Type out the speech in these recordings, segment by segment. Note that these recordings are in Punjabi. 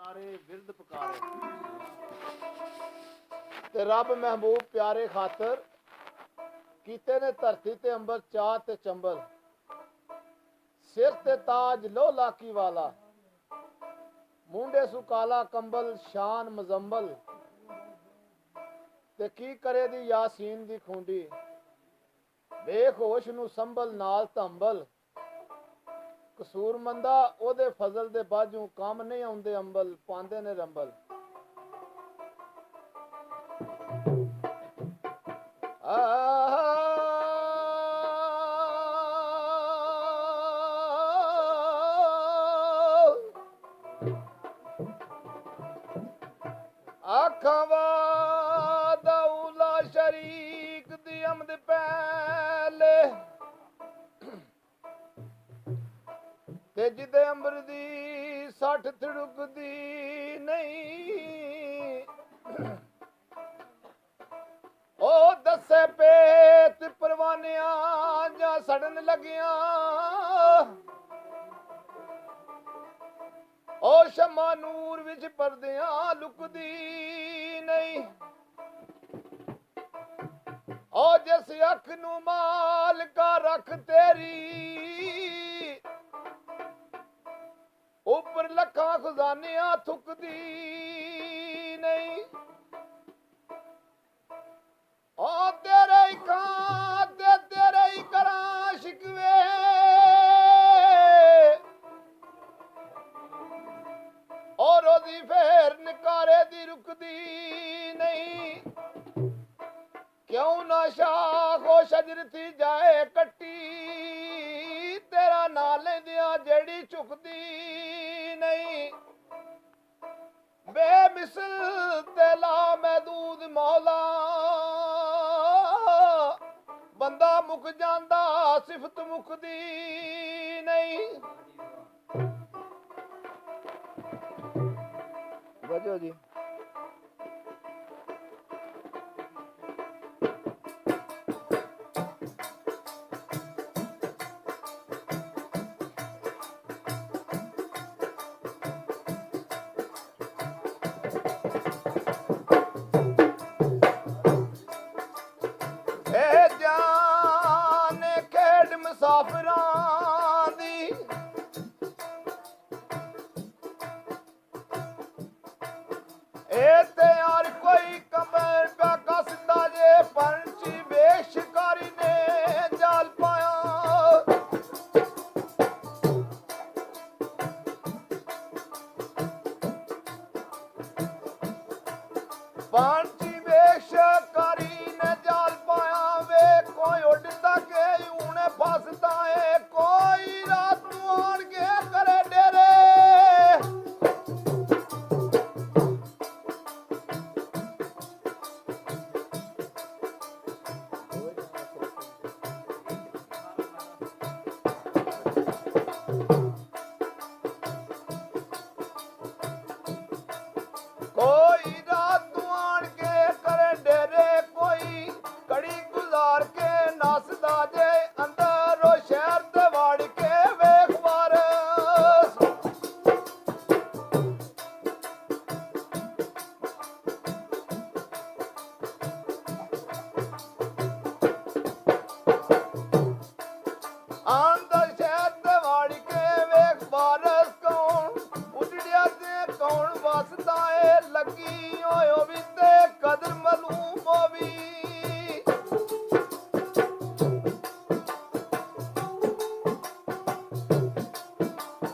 ਪਿਆਰੇ ਬਿਰਧ ਪੁਕਾਰੇ ਤੇ ਰੱਬ ਮਹਿਬੂਬ ਪਿਆਰੇ ਖਾਤਰ ਕੀਤੇ ਨੇ ਧਰਤੀ ਤੇ ਅੰਬਰ ਚਾਹ ਤੇ ਚੰਬਲ ਸਿਰ ਤੇ ਤਾਜ ਲੋ ਲਾਕੀ ਵਾਲਾ ਮੁੰਡੇ ਸੂ ਕਾਲਾ ਕੰਬਲ ਸ਼ਾਨ ਮਜ਼ੰਬਲ ਤੇ ਕੀ ਕਰੇ ਦੀ ਯਾਸੀਨ ਦੀ ਖੁੰਡੀ ਬੇਖੋਸ਼ ਨੂੰ ਸੰਭਲ ਨਾਲ ਧੰਬਲ ਕਸੂਰਮੰਦਾ ਉਹਦੇ ਫਜ਼ਲ ਦੇ ਬਾਝੋਂ ਕੰਮ ਨਹੀਂ ਆਉਂਦੇ ਅੰਬਲ ਪਾਉਂਦੇ ਨੇ ਰੰਬਲ ਆਖਾਂ ਵਾਦਾ ਉਲਾ ਸ਼ਰੀਕ ਦੀ ਅਮਦ ਪਹਿਲੇ ਤੇ ਜਿਦੇ ਅੰਬਰ ਦੀ 60 ਥੜੁਕਦੀ ਨਹੀਂ ਉਹ ਦੱਸੇ ਪੇਤ ਪਰਵਾਨਿਆਂ ਜਾਂ ਸੜਨ ਲੱਗਿਆਂ ਉਹ ਸ਼ਮਾ ਨੂਰ ਵਿੱਚ ਪਰਦਿਆਂ ਲੁਕਦੀ ਨਹੀਂ ਉਹ ਜਿਸ ਅੱਖ ਨੂੰ ਮਾਲਕਾ ਰੱਖ ਤੇਰੀ ਉੱਪਰ ਲੱਖਾਂ ਖਜ਼ਾਨਿਆਂ ਥੁੱਕਦੀ ਨਹੀਂ ਉਹ ਤੇਰੇ ਹੀ ਕਾਂ ਤੇ ਤੇਰੇ ਹੀ ਕਰਾਂ ਸ਼ਿਕਵੇ ਔਰ ਉਹਦੀ ਫੇਰ ਨਿਕਾਰੇ ਦੀ ਰੁਕਦੀ ਨਹੀਂ ਕਿਉਂ ਨਾ ਸ਼ਾਖੋ ਸ਼ਜਰਤੀ ਜਾਏ ਕੱਟੀ ਤੇਰਾ ਨਾਂ ਲੈਂਦਿਆਂ ਜਿਹੜੀ ਝੁਕਦੀ ਨਹੀਂ ਬੇਮਿਸਲ ਤੇ ਲਾ ਮਹਦੂਦ ਮੌਲਾ ਬੰਦਾ ਮੁੱਕ ਜਾਂਦਾ ਸਿਫਤ ਮੁੱਕਦੀ ਨਹੀਂ ਵਜੋ ਜੀ ਮੁਸਾਫਰਾਂ ਦੀ ਇਹ ਤੇ ਯਾਰ ਕੋਈ ਕਮਰ ਪਾ ਕਸਦਾ ਜੇ ਪੰਛੀ ਬੇਸ਼ਿਕਾਰੀ ਨੇ ਜਾਲ ਪਾਇਆ ਪੰਛੀ ਬੇਸ਼ਿਕਾਰੀ ਨੇ ਜਾਲ ਪਾਇਆ ਵੇ ਕੋਈ ਉੱਡਦਾ ਕੇ ਉਹਨੇ ਫਸਦਾ ਏ ਕੋਈ ਰਾਤ ਨੂੰ ਆਣ ਕੇ ਕਰੇ ਡੇਰੇ ਕੋਈ ਰਾਤ ਨੂੰ ਆਣ ਕੇ ਕਰੇ ਡੇਰੇ ਕੋਈ ਕੜੀ ਗੁਜ਼ਾਰ ਕੇ ਨੱਸਦਾ ਜੇ ਅੰਦਰੋਂ ਸ਼ਹਿਰ ਤੇ ਵੜ ਕੇ ਵੇਖ ਵਾਰਸ ਅੰਦਰ ਸ਼ਹਿਰ ਤੇ ਵੜ ਕੇ ਵੇਖ ਵਾਰਸ ਕੌਣ ਉੱਡਿਆ ਤੇ ਕੌਣ ਵਸਦਾ ਏ ਲੱਗੀ ਹੋਇਓ ਵੀ ਤੇ ਕਦਰ ਮਲੂਮ ਹੋਵੀ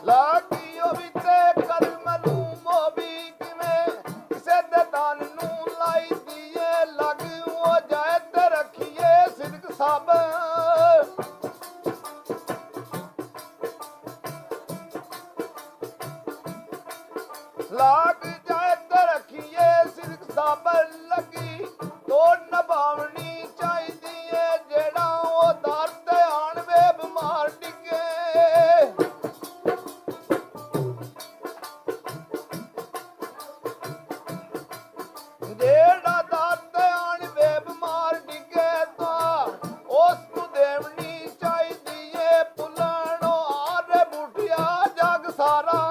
ਲਾਗੀ ਉਹ ਵੀ ਤੇ ਕਦਰ ਮਲੂਮ ਹੋਵੀ ਕਿਵੇਂ ਕਿਸੇ ਦੇ ਦਾਨ ਨੂੰ ਲਾਈ ਦੀਏ ਲੱਗ ਉਹ ਜਾਏ ਤੇ ਰੱਖੀਏ ਸਿਦਕ ਸਭ ਲਾਗ ਜਾਏ ਤੇ ਰੱਖੀਏ ਸਿਦਕ ਸਾਬਰ ਲੱਗੀ ਤੋੜ ਨਭਾਵਣੀ ਚਾਹੀਦੀ ਏ ਜਿਹੜਾ ਉਹ ਦਰ ਤੇ ਆਣ ਵੇ ਬਿਮਾਰ ਡਿੱਗੇ ਜਿਹੜਾ ਦਰ ਤੇ ਆਣ ਵੇ ਬਿਮਾਰ ਡਿੱਗੇ ਤਾਂ ਉਸ ਨੂੰ ਦੇਵਣੀ ਚਾਹੀਦੀ ਏ ਪੁੱਲਣੋਂ ਆਰੇ ਬੁੱਢਿਆ ਜਗ ਸਾਰਾ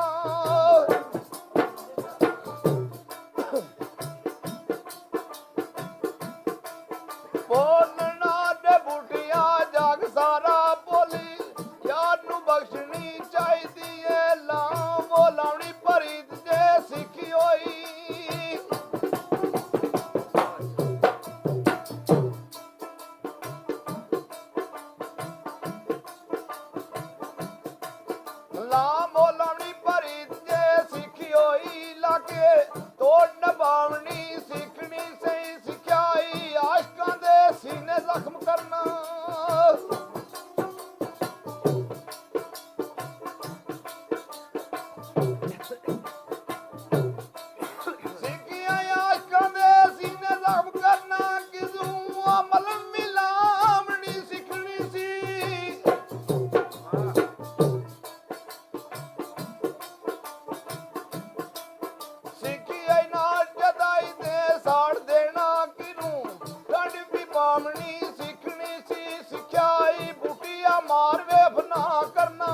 ਕੇ ਤੋੜ ਨਿਭਾਉਣੀ ਸਿੱਖਣੀ ਸਹੀ ਸਿਖਾਈ ਆਸ਼ਕਾਂ ਦੇ ਸੀਨੇ ਜ਼ਖਮ ਕਰਨਾ ਸਿੱਖਿਆ ਆਸ਼ਕਾਂ ਦੇ ਸੀਨੇ ਜ਼ਖਮ ਕਰਨਾ ਕਿਸੂ ਅਮਲ ਮਿਲਾਵਣੀ ਸਿੱਖਣੀ ਸੀ ਸਿੱਖਿਆ ਨਾਲ ਜਦਾਈ ਤੇ ਸਾੜ ਦੇਣਾ ਕਿਨੂੰ ਕੰਡ ਵੀ ਪਾਵਣੀ ਸਿੱਖਣੀ ਸੀ ਸਿਖਾਈ ਬੁੱਟੀਆਂ ਮਾਰ ਵੇਫ ਨਾ ਕਰਨਾ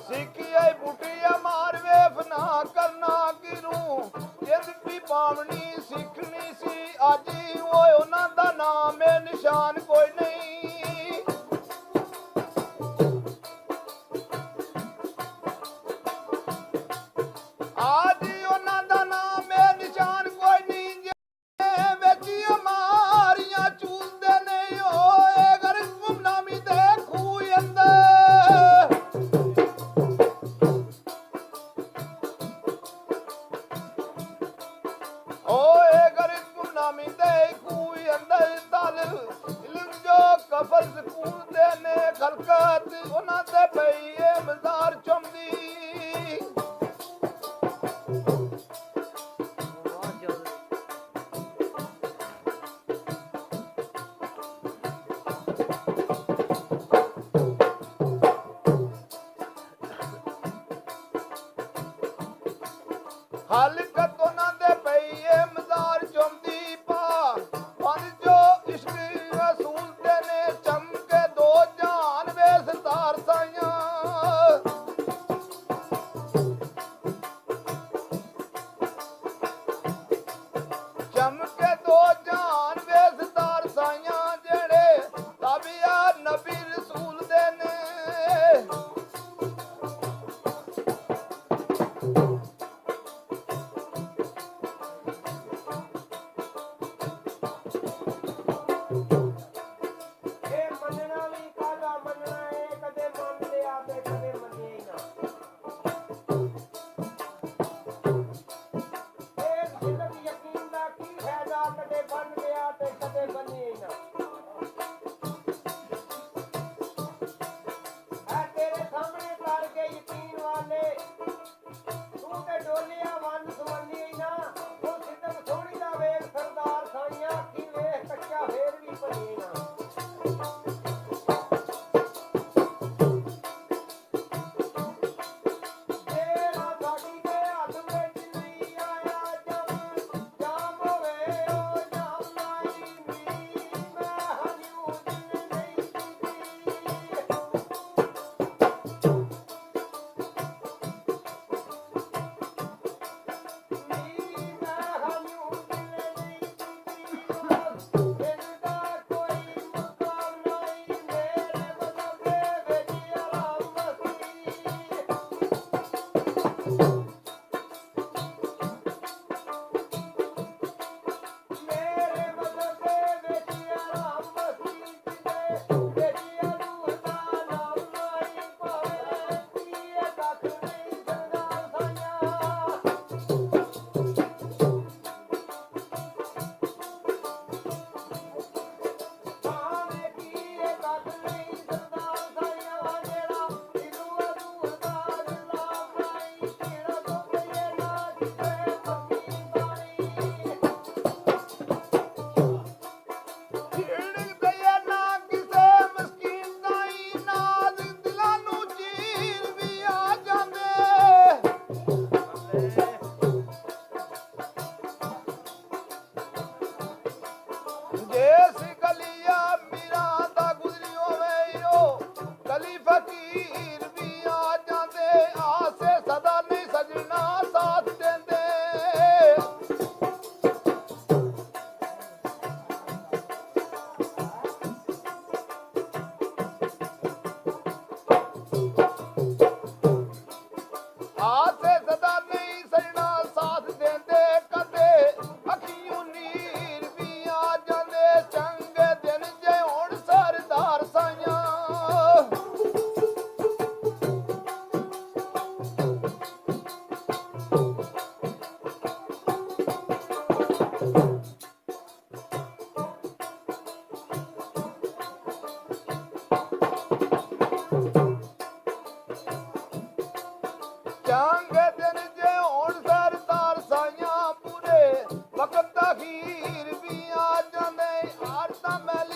ਸਿੱਖਿਆ ਬੁੱਟੀਆਂ ਮਾਰ ਵੇਫ ਨਾ ਕਰਨਾ ਕਿਨੂੰ ਜਿੰਦ ਵੀ ਪਾਵਣੀ ਸਿੱਖਣੀ ਸੀ ਅੱਜ ਓਏ ਉਹਨਾਂ ਦਾ ਨਾਮ ਏ ਨਿਸ਼ਾਨ ਕੋਈ ਨਹੀਂ ਅੱਜ ਉਹਨਾਂ ਦਾ ਨਾਮ ਏ ਨਿਸ਼ਾਨ ਕੋਈ ਨਹੀਂ ਜੇ ਵਿੱਚ ਮਾਰੀਆਂ ਚੂਲਦੇ ਨੇ ਓਏ ਗਰ ਗੁਮਨਾਮੀ ਦੇ ਖੂਹ ਅੰਦਰ ਓਏ ਗਰੀਬ ਗੁਮਨਾਮੀ ਦੇ ਕੋਈ ਅੰਦਰ ਤਲ ਇਲਮ ਜੋ ਕਫਰ ਸਕੂਲ ਦੇ ਨੇ ਖਲਕਤ ਉਹਨਾਂ ਦੇ ਪਈਏ ਮਜ਼ਾਰ ਚੁੰਮਦੀ ਹਲਕਤ ਉਹਨਾਂ ਦੇ ਪਈਏ ਮਜ਼ਾਰ ਚੁੰਮਦੀ ਪਾ ਪੰਜ ਜੋ ਇਸ਼ਕ ਰਸੂਲ ਦੇ ਨੇ ਚਮਕੇ ਦੋ ਜਾਨ ਵੇ ਸਰਦਾਰ ਸਾਈਆਂ ਚਮਕੇ ਦੋ ਜਾਨ ਵੇ ਸਰਦਾਰ ਸਾਈਆਂ ਜਿਹੜੇ ਤਾਬਿਆ ਨਬੀ ਰਸੂਲ ਦੇ ਨੇ ਜਾਂਗੇ ਦਿਨ ਜੇ ਹੁਣ ਸਰਦਾਰ ਸਾਈਆਂ ਪੂਰੇ ਵਕਤ ਅਖੀਰ ਵੀ ਆ ਜਾਂਦੇ ਆਰਤਾਂ ਮੈਲ